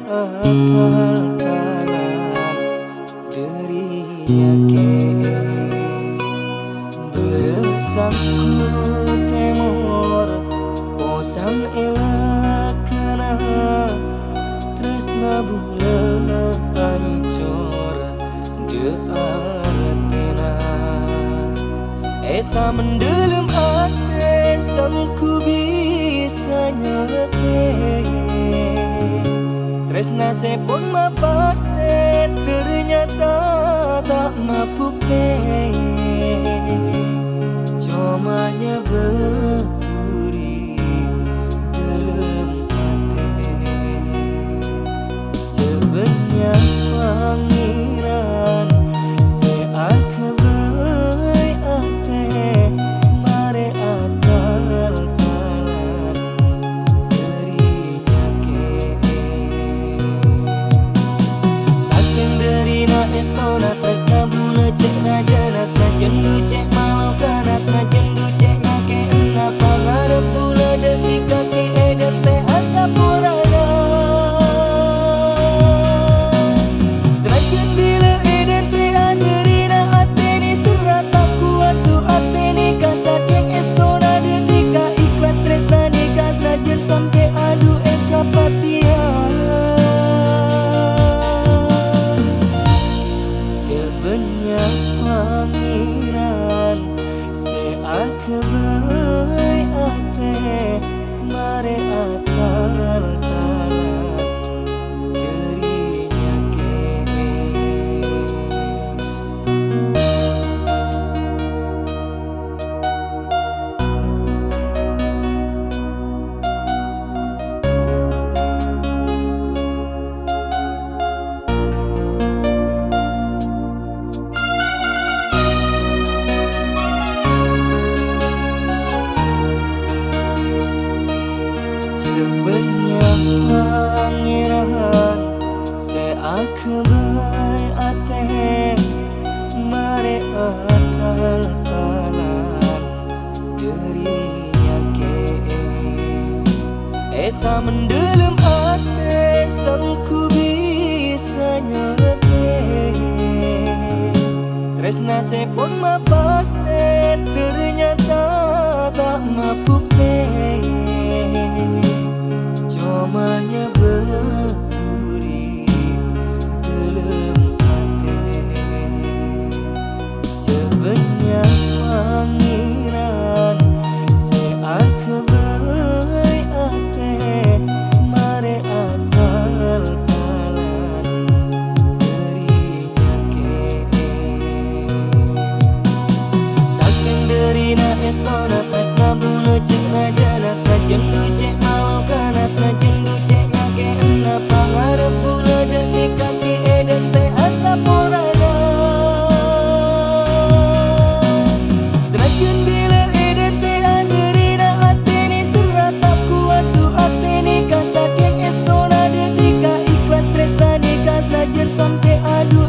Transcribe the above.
atal-talan dirinya ke beresangku temor bosan elakana tresna bula hancur de artena eta mendelem ate sangku bisa nyerete tresna sepun mapaste ternyata tak mampu comanya berduri dalam hati sebenarnya pangeran seakai ate mare atal-talan dirinya ke saking derina estona tresna bula cek najana sajen cek malau kana sajen cek ngake ena pangarep bula detik kaki edet teh asa purana sajen bila edet teh derina ateni surat aku atu ateni kasaking estona detika ikhlas tresna nikah sajen sampai adu eka patihan sebenarnya pangeran seakai ate mare atal-talan dirinya ke pangeran seakai ate mare atal-talan dirinya ke eta mendelem ate sangku bisa nyerete tresna sepun mapaste ternyata tak mampu comanya berduri dalam hati sebenarnya pangeran seakai ate mare atal-talan dirinya ke saking derina estona tresna bulu cek rajana sajen cek malau kana sajen cek ngake ena pangarep bula detik kaki edet teh asa purana sajen bila edet teh derina ateni surat aku atu ateni kasaking estona detika ikhlas tresna nikah sajen sampai adu